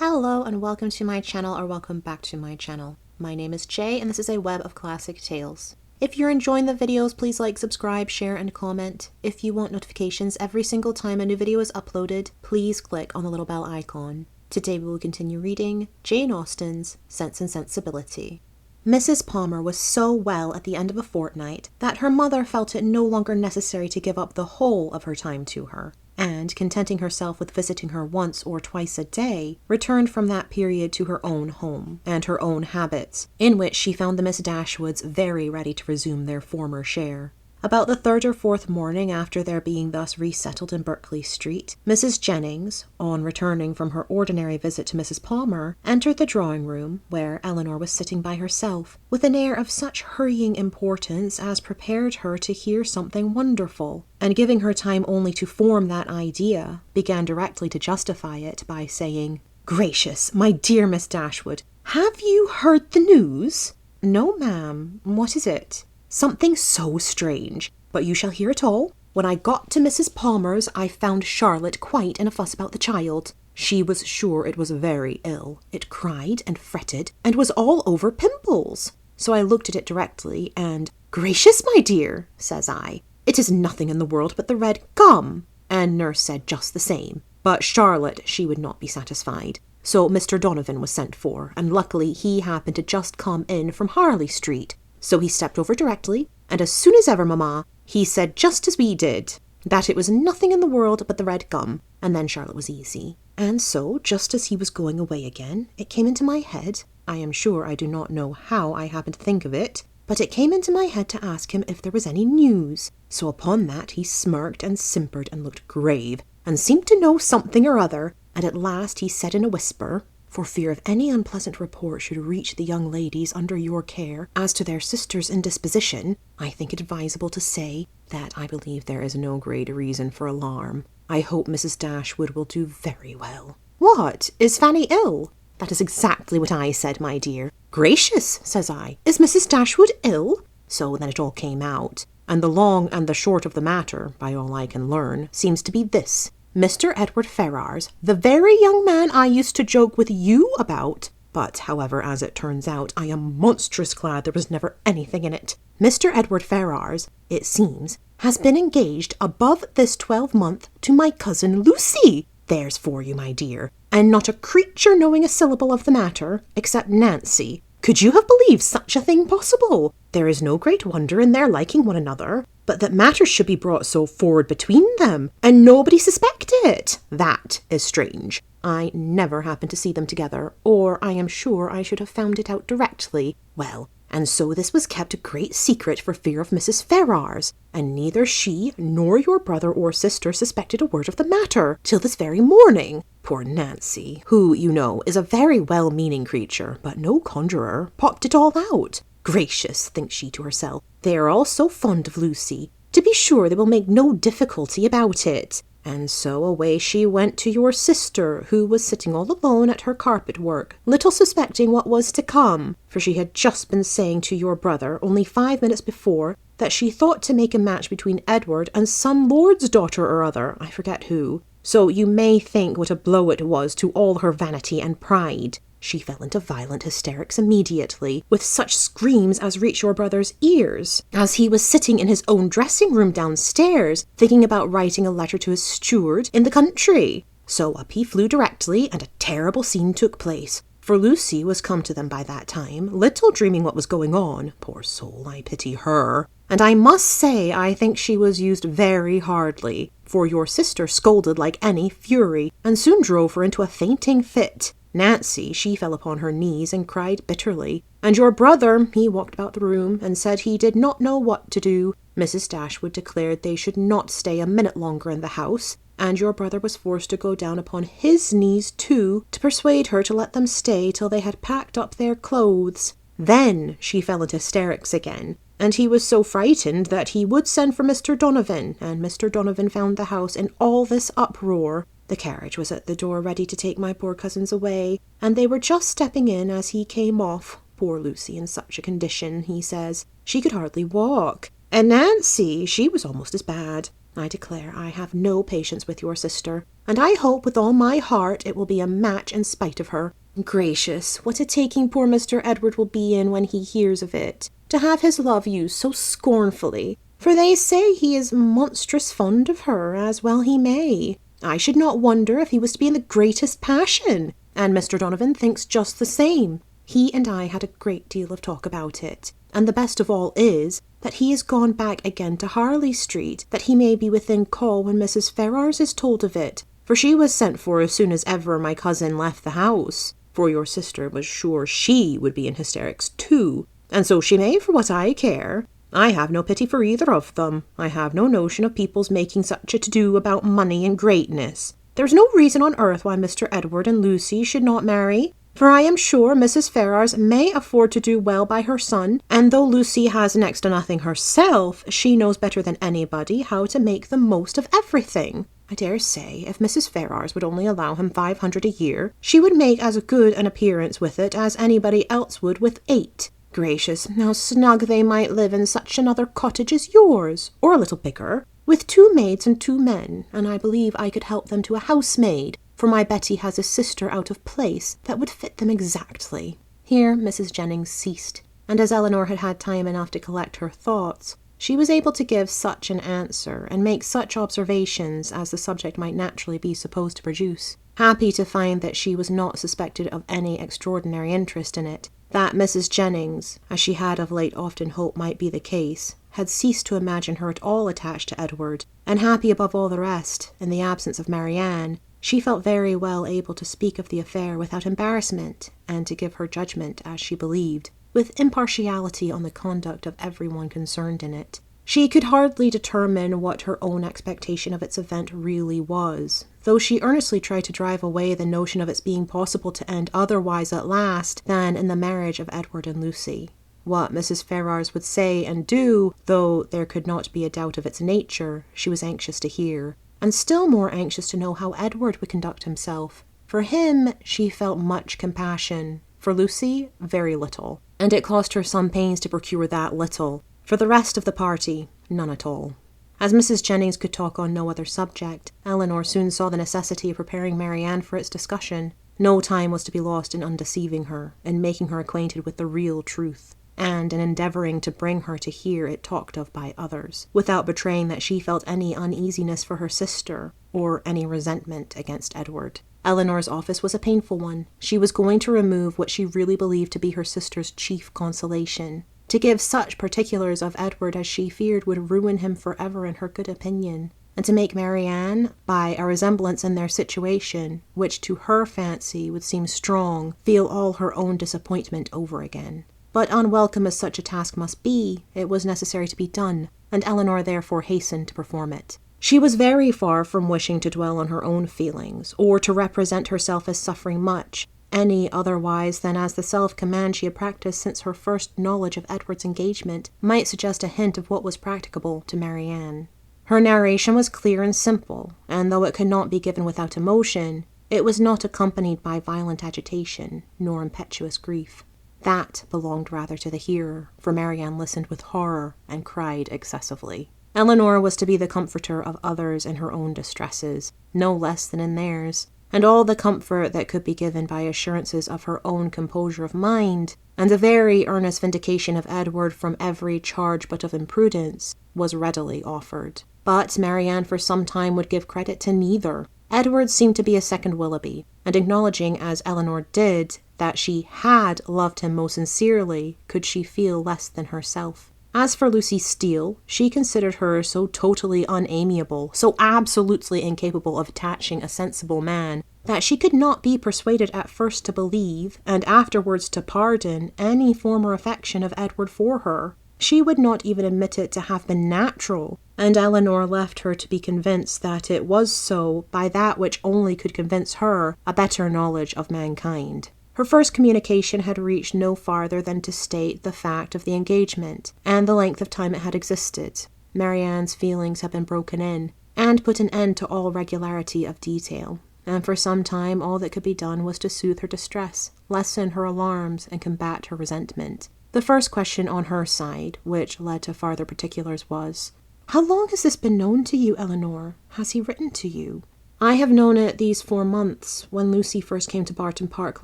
Hello and welcome to my channel, or welcome back to my channel. My name is Jay and this is a web of classic tales. If you're enjoying the videos, please like, subscribe, share and comment. If you want notifications every single time a new video is uploaded, please click on the little bell icon. Today we will continue reading Jane Austen's Sense and Sensibility. Mrs. Palmer was so well at the end of a fortnight that her mother felt it no longer necessary to give up the whole of her time to her, and, contenting herself with visiting her once or twice a day, returned from that period to her own home, and her own habits, in which she found the Miss Dashwoods very ready to resume their former share. About the third or fourth morning after their being thus resettled in Berkeley Street, Mrs. Jennings, on returning from her ordinary visit to Mrs. Palmer, entered the drawing-room, where Elinor was sitting by herself, with an air of such hurrying importance as prepared her to hear something wonderful, and giving her time only to form that idea, began directly to justify it by saying, "Gracious, my dear Miss Dashwood, have you heard the news?" "No, ma'am. What is it?" "Something so strange, but you shall hear it all. When I got to Mrs. Palmer's, I found Charlotte quite in a fuss about the child. She was sure it was very ill. It cried and fretted, and was all over pimples. So I looked at it directly, and, 'Gracious, my dear,' says I, 'it is nothing in the world but the red gum.' And nurse said just the same. But Charlotte, she would not be satisfied. So Mr. Donovan was sent for, and luckily he happened to just come in from Harley Street. So he stepped over directly, and as soon as ever, mamma, he said just as we did, that it was nothing in the world but the red gum, and then Charlotte was easy. And so, just as he was going away again, it came into my head, I am sure I do not know how I happened to think of it, but it came into my head to ask him if there was any news. So upon that he smirked and simpered and looked grave, and seemed to know something or other, and at last he said in a whisper, for fear of any unpleasant report should reach the young ladies under your care as to their sister's indisposition, I think it advisable to say that I believe there is no great reason for alarm. I hope Mrs. Dashwood will do very well." "What, is Fanny ill?" "That is exactly what I said, my dear." "Gracious," says I, "is Mrs. Dashwood ill?" So then it all came out, and the long and the short of the matter, by all I can learn, seems to be this. Mr. Edward Ferrars, the very young man I used to joke with you about, but, however, as it turns out, I am monstrous glad there was never anything in it. Mr. Edward Ferrars, it seems, has been engaged above this 12-month to my cousin Lucy. There's for you, my dear, and not a creature knowing a syllable of the matter, except Nancy. Could you have believed such a thing possible? There is no great wonder in their liking one another, but that matters should be brought so forward between them, and nobody suspect it. That is strange. I never happened to see them together, or I am sure I should have found it out directly. Well, and so this was kept a great secret for fear of Mrs. Ferrars, and neither she nor your brother or sister suspected a word of the matter till this very morning. Poor Nancy, who, you know, is a very well-meaning creature, but no conjurer, popped it all out. Gracious, thinks she to herself, they are all so fond of Lucy. To be sure they will make no difficulty about it. And so away she went to your sister, who was sitting all alone at her carpet work, little suspecting what was to come, for she had just been saying to your brother, only 5 minutes before, that she thought to make a match between Edward and some lord's daughter or other, I forget who. So you may think what a blow it was to all her vanity and pride. She fell into violent hysterics immediately, with such screams as reached your brother's ears, as he was sitting in his own dressing-room downstairs, thinking about writing a letter to his steward in the country. So up he flew directly, and a terrible scene took place, for Lucy was come to them by that time, little dreaming what was going on. Poor soul, I pity her. And I must say I think she was used very hardly, for your sister scolded like any fury, and soon drove her into a fainting fit. Nancy, she fell upon her knees and cried bitterly, and your brother, he walked about the room and said he did not know what to do. Mrs. Dashwood declared they should not stay a minute longer in the house, and your brother was forced to go down upon his knees too, to persuade her to let them stay till they had packed up their clothes. Then she fell into hysterics again, and he was so frightened that he would send for Mr. Donovan, and Mr. Donovan found the house in all this uproar. The carriage was at the door ready to take my poor cousins away, and they were just stepping in as he came off. Poor Lucy in such a condition, he says, she could hardly walk. And Nancy, she was almost as bad. I declare I have no patience with your sister, and I hope with all my heart it will be a match in spite of her. Gracious, what a taking poor Mr. Edward will be in when he hears of it, to have his love used so scornfully, for they say he is monstrous fond of her, as well he may. I should not wonder if he was to be in the greatest passion, and Mr. Donovan thinks just the same. He and I had a great deal of talk about it, and the best of all is that he is gone back again to Harley Street, that he may be within call when Mrs. Ferrars is told of it, for she was sent for as soon as ever my cousin left the house, for your sister was sure she would be in hysterics too, and so she may, for what I care. I have no pity for either of them. I have no notion of people's making such a to-do about money and greatness. There's no reason on earth why Mr. Edward and Lucy should not marry, for I am sure Mrs. Ferrars may afford to do well by her son, and though Lucy has next to nothing herself, she knows better than anybody how to make the most of everything. I dare say, if Mrs. Ferrars would only allow him 500 a year, she would make as good an appearance with it as anybody else would with 8. Gracious, how snug they might live in such another cottage as yours, or a little bigger, with 2 maids and 2 men, and I believe I could help them to a housemaid, for my Betty has a sister out of place that would fit them exactly. Here Mrs. Jennings ceased, and as Eleanor had had time enough to collect her thoughts, she was able to give such an answer and make such observations as the subject might naturally be supposed to produce, happy to find that she was not suspected of any extraordinary interest in it, that Mrs. Jennings, as she had of late often hoped might be the case, had ceased to imagine her at all attached to Edward, and happy above all the rest, in the absence of Marianne, she felt very well able to speak of the affair without embarrassment, and to give her judgment, as she believed, with impartiality on the conduct of everyone concerned in it. She could hardly determine what her own expectation of its event really was, though she earnestly tried to drive away the notion of its being possible to end otherwise at last than in the marriage of Edward and Lucy. What Mrs. Ferrars would say and do, though there could not be a doubt of its nature, she was anxious to hear, and still more anxious to know how Edward would conduct himself. For him she felt much compassion, for Lucy very little, and it cost her some pains to procure that little. For the rest of the party, none at all. As Mrs. Jennings could talk on no other subject, Eleanor soon saw the necessity of preparing Marianne for its discussion. No time was to be lost in undeceiving her, in making her acquainted with the real truth, and in endeavouring to bring her to hear it talked of by others, without betraying that she felt any uneasiness for her sister, or any resentment against Edward. Eleanor's office was a painful one. She was going to remove what she really believed to be her sister's chief consolation, to give such particulars of Edward as she feared would ruin him forever in her good opinion, and to make Marianne, by a resemblance in their situation, which to her fancy would seem strong, feel all her own disappointment over again. But unwelcome as such a task must be, it was necessary to be done, and Eleanor therefore hastened to perform it. She was very far from wishing to dwell on her own feelings, or to represent herself as suffering much, any otherwise than as the self-command she had practiced since her first knowledge of Edward's engagement might suggest a hint of what was practicable to Marianne. Her narration was clear and simple, and though it could not be given without emotion, it was not accompanied by violent agitation, nor impetuous grief. That belonged rather to the hearer, for Marianne listened with horror and cried excessively. Eleanor was to be the comforter of others in her own distresses, no less than in theirs, and all the comfort that could be given by assurances of her own composure of mind, and a very earnest vindication of Edward from every charge but of imprudence, was readily offered. But Marianne for some time would give credit to neither. Edward seemed to be a second Willoughby, and acknowledging, as Eleanor did, that she had loved him most sincerely, could she feel less than herself. As for Lucy Steele, she considered her so totally unamiable, so absolutely incapable of attaching a sensible man, that she could not be persuaded at first to believe, and afterwards to pardon, any former affection of Edward for her. She would not even admit it to have been natural, and Eleanor left her to be convinced that it was so by that which only could convince her, a better knowledge of mankind. Her first communication had reached no farther than to state the fact of the engagement, and the length of time it had existed. Marianne's feelings had been broken in, and put an end to all regularity of detail, and for some time all that could be done was to soothe her distress, lessen her alarms, and combat her resentment. The first question on her side, which led to farther particulars, was, How long has this been known to you, Eleanor? Has he written to you? I have known it these 4 months. When Lucy first came to Barton Park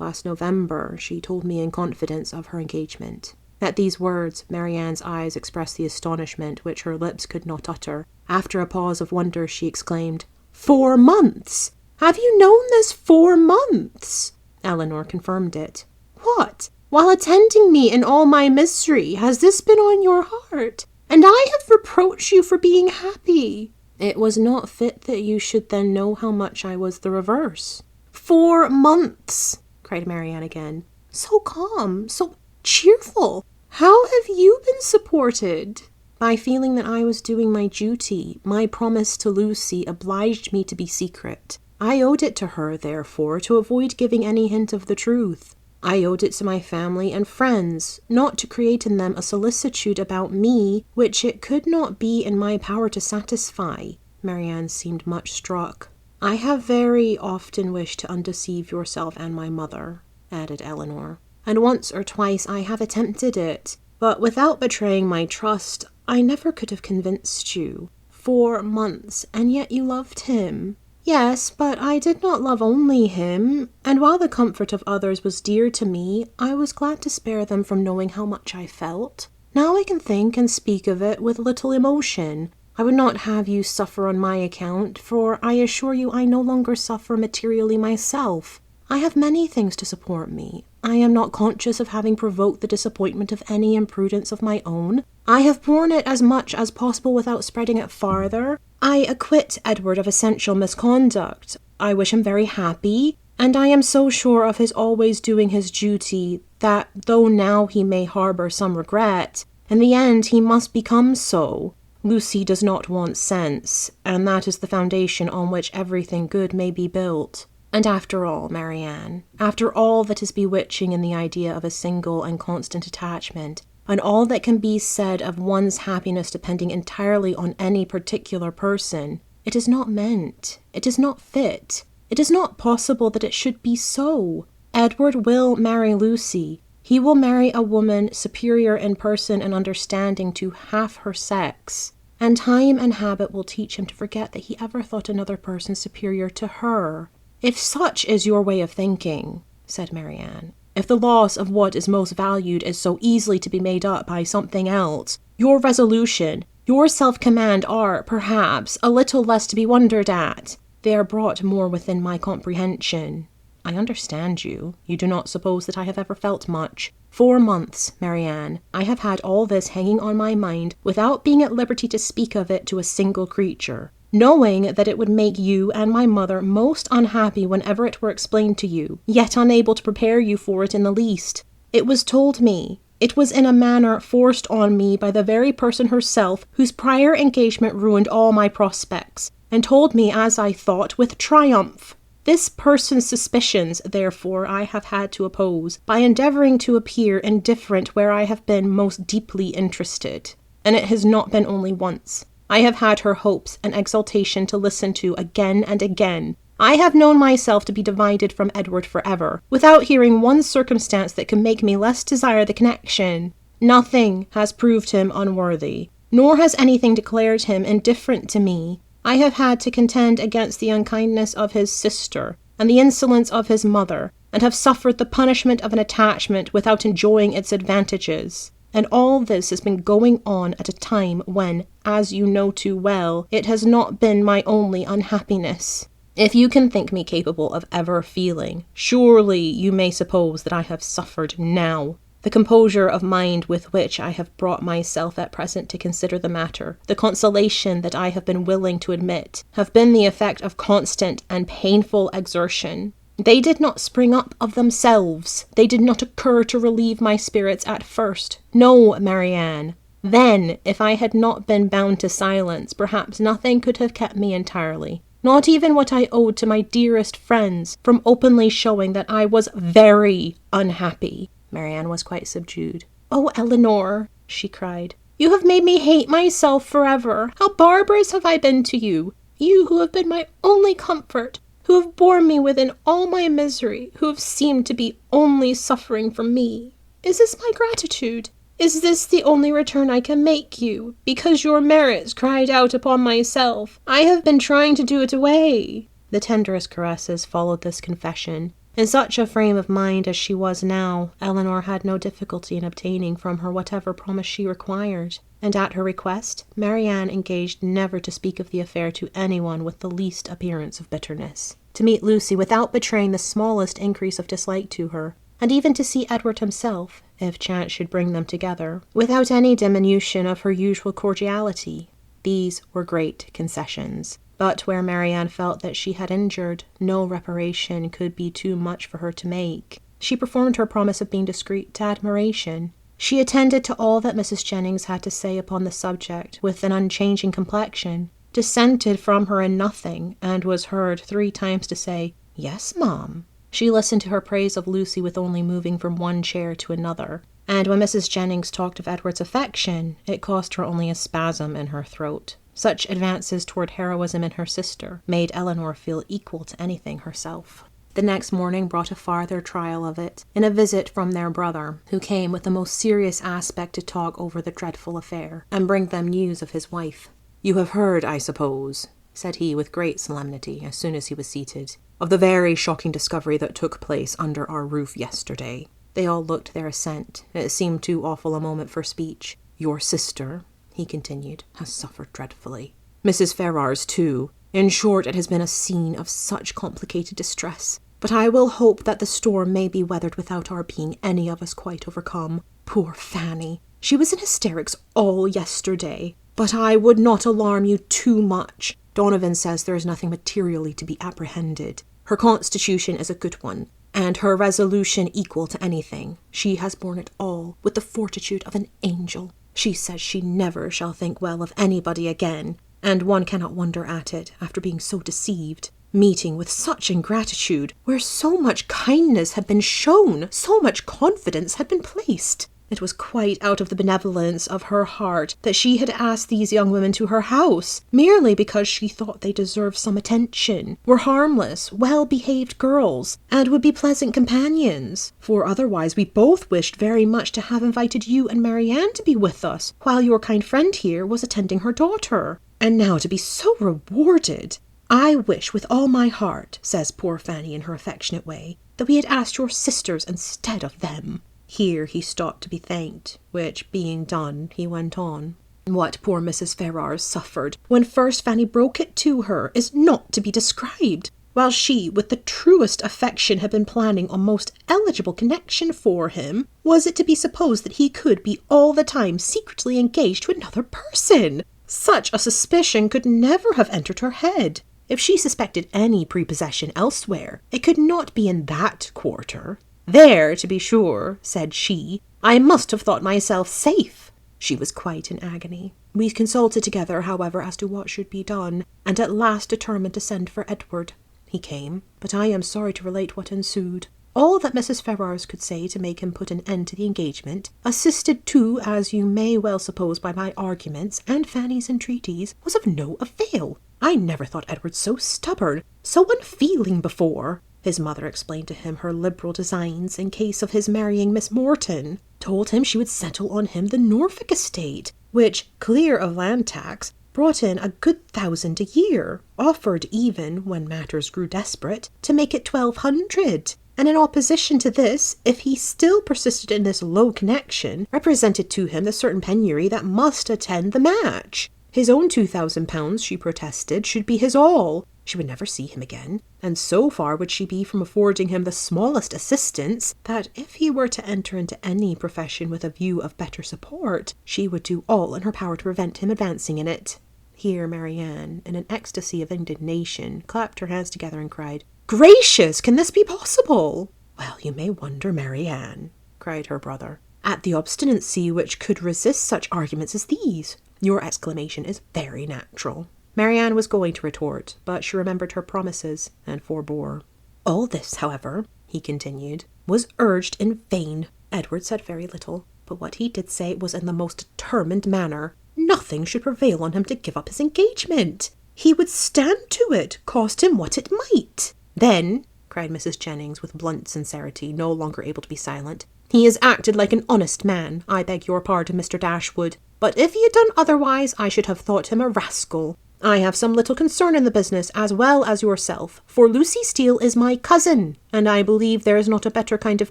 last November, she told me in confidence of her engagement. At these words, Marianne's eyes expressed the astonishment which her lips could not utter. After a pause of wonder, she exclaimed, 4 months! Have you known this 4 months? Eleanor confirmed it. What? While attending me in all my misery, has this been on your heart? And I have reproached you for being happy. It was not fit that you should then know how much I was the reverse. 4 months, cried Marianne again. So calm, so cheerful. How have you been supported? By feeling that I was doing my duty. My promise to Lucy obliged me to be secret. I owed it to her, therefore, to avoid giving any hint of the truth. I owed it to my family and friends, not to create in them a solicitude about me which it could not be in my power to satisfy. Marianne seemed much struck. I have very often wished to undeceive yourself and my mother, added Eleanor, and once or twice I have attempted it, but without betraying my trust, I never could have convinced you. 4 months, and yet you loved him. Yes, but I did not love only him, and while the comfort of others was dear to me, I was glad to spare them from knowing how much I felt. Now I can think and speak of it with little emotion. I would not have you suffer on my account, for I assure you I no longer suffer materially myself. I have many things to support me. I am not conscious of having provoked the disappointment of any imprudence of my own. I have borne it as much as possible without spreading it farther. I acquit Edward of essential misconduct. I wish him very happy, and I am so sure of his always doing his duty that, though now he may harbour some regret, in the end he must become so. Lucy does not want sense, and that is the foundation on which everything good may be built. And after all, Marianne, after all that is bewitching in the idea of a single and constant attachment, and all that can be said of one's happiness depending entirely on any particular person, it is not meant, it is not fit, it is not possible that it should be so. Edward will marry Lucy. He will marry a woman superior in person and understanding to half her sex, and time and habit will teach him to forget that he ever thought another person superior to her. If such is your way of thinking, said Marianne, if the loss of what is most valued is so easily to be made up by something else, your resolution, your self-command are, perhaps, a little less to be wondered at. They are brought more within my comprehension. I understand you. You do not suppose that I have ever felt much. 4 months, Marianne, I have had all this hanging on my mind without being at liberty to speak of it to a single creature, knowing that it would make you and my mother most unhappy whenever it were explained to you, yet unable to prepare you for it in the least. It was told me. It was in a manner forced on me by the very person herself whose prior engagement ruined all my prospects, and told me, as I thought, with triumph. This person's suspicions, therefore, I have had to oppose, by endeavouring to appear indifferent where I have been most deeply interested. And it has not been only once. I have had her hopes and exultation to listen to again and again. I have known myself to be divided from Edward forever, without hearing one circumstance that could make me less desire the connection. Nothing has proved him unworthy, nor has anything declared him indifferent to me. I have had to contend against the unkindness of his sister, and the insolence of his mother, and have suffered the punishment of an attachment without enjoying its advantages. And all this has been going on at a time when, as you know too well, it has not been my only unhappiness. If you can think me capable of ever feeling, surely you may suppose that I have suffered now. The composure of mind with which I have brought myself at present to consider the matter, the consolation that I have been willing to admit, have been the effect of constant and painful exertion. They did not spring up of themselves. They did not occur to relieve my spirits at first. No, Marianne. Then, if I had not been bound to silence, perhaps nothing could have kept me entirely, not even what I owed to my dearest friends, from openly showing that I was very unhappy. Marianne was quite subdued. "Oh, Eleanor," she cried, "you have made me hate myself forever. How barbarous have I been to you, you who have been my only comfort, who have borne me within all my misery, who have seemed to be only suffering from me. Is this my gratitude? Is this the only return I can make you? Because your merits cried out upon myself, I have been trying to do it away." The tenderest caresses followed this confession. In such a frame of mind as she was now, Eleanor had no difficulty in obtaining from her whatever promise she required, and at her request, Marianne engaged never to speak of the affair to anyone with the least appearance of bitterness, to meet Lucy without betraying the smallest increase of dislike to her, and even to see Edward himself, if chance should bring them together, without any diminution of her usual cordiality. These were great concessions. But where Marianne felt that she had injured, no reparation could be too much for her to make. She performed her promise of being discreet to admiration. She attended to all that Mrs. Jennings had to say upon the subject with an unchanging complexion, dissented from her in nothing, and was heard 3 times to say, "Yes, ma'am." She listened to her praise of Lucy with only moving from one chair to another, and when Mrs. Jennings talked of Edward's affection, it cost her only a spasm in her throat. Such advances toward heroism in her sister made Eleanor feel equal to anything herself. The next morning brought a farther trial of it, in a visit from their brother, who came with the most serious aspect to talk over the dreadful affair, and bring them news of his wife. "You have heard, I suppose," said he with great solemnity, as soon as he was seated, "of the very shocking discovery that took place under our roof yesterday." They all looked their assent. It seemed too awful a moment for speech. "Your sister," he continued, "has suffered dreadfully. Mrs. Ferrars, too. In short, it has been a scene of such complicated distress. But I will hope that the storm may be weathered without our being any of us quite overcome. Poor Fanny! She was in hysterics all yesterday. But I would not alarm you too much. Donovan says there is nothing materially to be apprehended. Her constitution is a good one, and her resolution equal to anything. She has borne it all with the fortitude of an angel. She says she never shall think well of anybody again, and one cannot wonder at it, after being so deceived. Meeting with such ingratitude, where so much kindness had been shown, so much confidence had been placed. It was quite out of the benevolence of her heart that she had asked these young women to her house, merely because she thought they deserved some attention, were harmless, well-behaved girls, and would be pleasant companions, for otherwise we both wished very much to have invited you and Marianne to be with us, while your kind friend here was attending her daughter. And now to be so rewarded! I wish with all my heart, says poor Fanny in her affectionate way, that we had asked your sisters instead of them." Here he stopped to be thanked, which being done, he went on. "What poor Mrs. Ferrars suffered when first Fanny broke it to her is not to be described, while she, with the truest affection, had been planning a most eligible connection for him. Was it to be supposed that he could be all the time secretly engaged to another person? Such a suspicion could never have entered her head. If she suspected any prepossession elsewhere, it could not be in that quarter. There, to be sure, said she, I must have thought myself safe." She was quite in agony. We consulted together, however, as to what should be done, and at last determined to send for Edward. He came, but I am sorry to relate what ensued. All that Mrs. Ferrars could say to make him put an end to the engagement, assisted too, as you may well suppose, by my arguments and Fanny's entreaties, was of no avail. I never thought Edward so stubborn, so unfeeling before. His mother explained to him her liberal designs in case of his marrying Miss Morton, told him she would settle on him the Norfolk estate, which, clear of land tax, brought in a good 1,000 a year, offered even, when matters grew desperate, to make it 1,200, and in opposition to this, if he still persisted in this low connection, represented to him the certain penury that must attend the match. His own £2,000, she protested, should be his all. She would never see him again, and so far would she be from affording him the smallest assistance, that if he were to enter into any profession with a view of better support, she would do all in her power to prevent him advancing in it. Here Marianne, in an ecstasy of indignation, clapped her hands together and cried, "Gracious, can this be possible?" "Well, you may wonder, Marianne," cried her brother, "at the obstinacy which could resist such arguments as these. Your exclamation is very natural." Marianne was going to retort, but she remembered her promises and forbore. "All this, however," he continued, "was urged in vain. Edward said very little, but what he did say was in the most determined manner. Nothing should prevail on him to give up his engagement. He would stand to it, cost him what it might. Then, cried Mrs. Jennings with blunt sincerity, no longer able to be silent. "He has acted like an honest man. I beg your pardon, Mr. Dashwood. But if he had done otherwise, I should have thought him a rascal. I have some little concern in the business as well as yourself, for Lucy Steele is my cousin, and I believe there is not a better kind of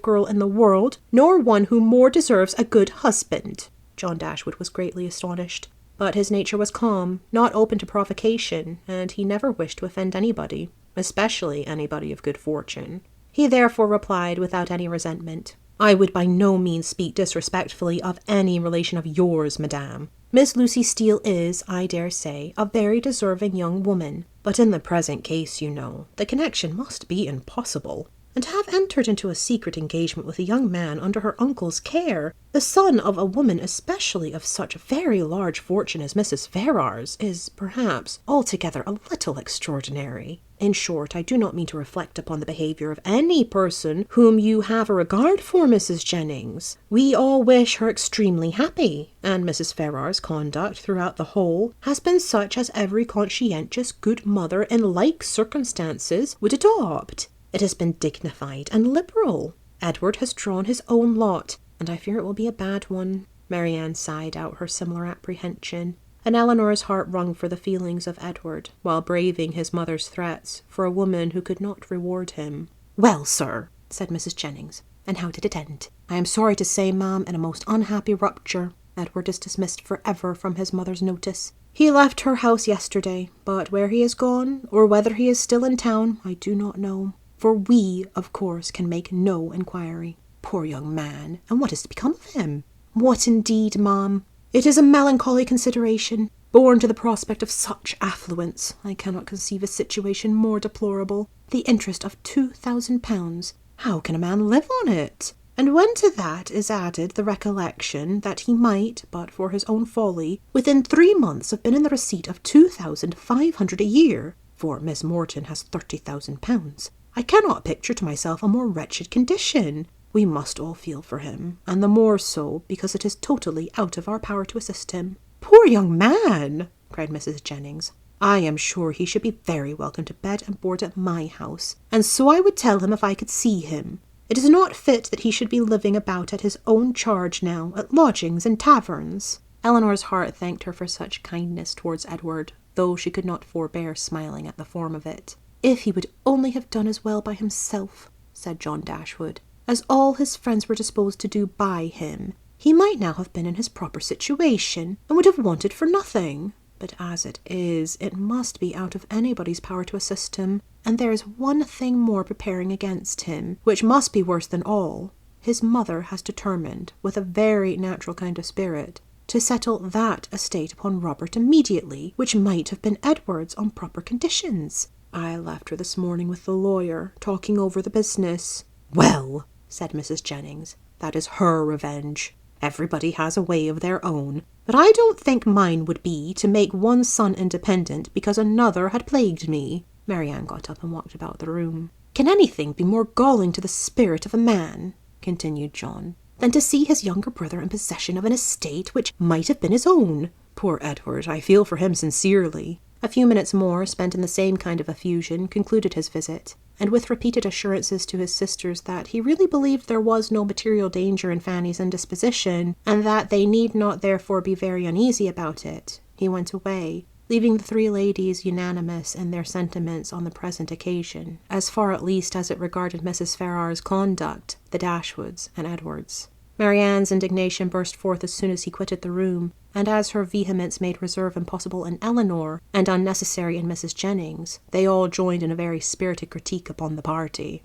girl in the world, nor one who more deserves a good husband." John Dashwood was greatly astonished, but his nature was calm, not open to provocation, and he never wished to offend anybody, especially anybody of good fortune. He therefore replied without any resentment, "I would by no means speak disrespectfully of any relation of yours, madame. Miss Lucy Steele is, I dare say, a very deserving young woman, but in the present case, you know, the connection must be impossible. And to have entered into a secret engagement with a young man under her uncle's care, the son of a woman especially of such very large fortune as Mrs. Ferrars, is perhaps altogether a little extraordinary. In short, I do not mean to reflect upon the behaviour of any person whom you have a regard for, Mrs. Jennings. We all wish her extremely happy, and Mrs. Ferrars' conduct throughout the whole has been such as every conscientious good mother in like circumstances would adopt. It has been dignified and liberal. Edward has drawn his own lot, and I fear it will be a bad one." Marianne sighed out her similar apprehension, and Eleanor's heart wrung for the feelings of Edward, while braving his mother's threats for a woman who could not reward him. "Well, sir," said Mrs. Jennings, "and how did it end?" "I am sorry to say, ma'am, in a most unhappy rupture. Edward is dismissed for ever from his mother's notice. He left her house yesterday, but where he is gone, or whether he is still in town, I do not know. For we, of course, can make no inquiry. Poor young man, and what is to become of him?" "What indeed, ma'am? It is a melancholy consideration. Born to the prospect of such affluence, I cannot conceive a situation more deplorable. The interest of £2,000. How can a man live on it? And when to that is added the recollection that he might, but for his own folly, within 3 months have been in the receipt of £2,500 a year, for Miss Morton has £30,000, I cannot picture to myself a more wretched condition. We must all feel for him, and the more so because it is totally out of our power to assist him." "Poor young man!" cried Mrs. Jennings. "I am sure he should be very welcome to bed and board at my house, and so I would tell him if I could see him. It is not fit that he should be living about at his own charge now, at lodgings and taverns." Eleanor's heart thanked her for such kindness towards Edward, though she could not forbear smiling at the form of it. "If he would only have done as well by himself," said John Dashwood, "as all his friends were disposed to do by him, he might now have been in his proper situation, and would have wanted for nothing. But as it is, it must be out of anybody's power to assist him, and there is one thing more preparing against him, which must be worse than all. His mother has determined, with a very natural kind of spirit, to settle that estate upon Robert immediately, which might have been Edward's on proper conditions. I left her this morning with the lawyer, talking over the business." "Well," said Mrs. Jennings, "that is her revenge. Everybody has a way of their own, but I don't think mine would be to make one son independent because another had plagued me." Marianne got up and walked about the room. "Can anything be more galling to the spirit of a man," continued John, "than to see his younger brother in possession of an estate which might have been his own? Poor Edward, I feel for him sincerely." A few minutes more, spent in the same kind of effusion, concluded his visit, and with repeated assurances to his sisters that he really believed there was no material danger in Fanny's indisposition, and that they need not therefore be very uneasy about it, he went away, leaving the 3 ladies unanimous in their sentiments on the present occasion, as far at least as it regarded Mrs. Ferrars' conduct, the Dashwoods, and Edward's. Marianne's indignation burst forth as soon as he quitted the room, and as her vehemence made reserve impossible in Eleanor, and unnecessary in Mrs. Jennings, they all joined in a very spirited critique upon the party.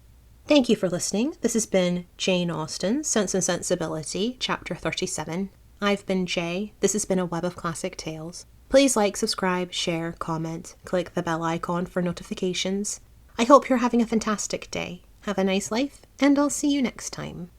Thank you for listening. This has been Jane Austen's Sense and Sensibility, Chapter 37. I've been Jay. This has been a Web of Classic Tales. Please like, subscribe, share, comment, click the bell icon for notifications. I hope you're having a fantastic day. Have a nice life, and I'll see you next time.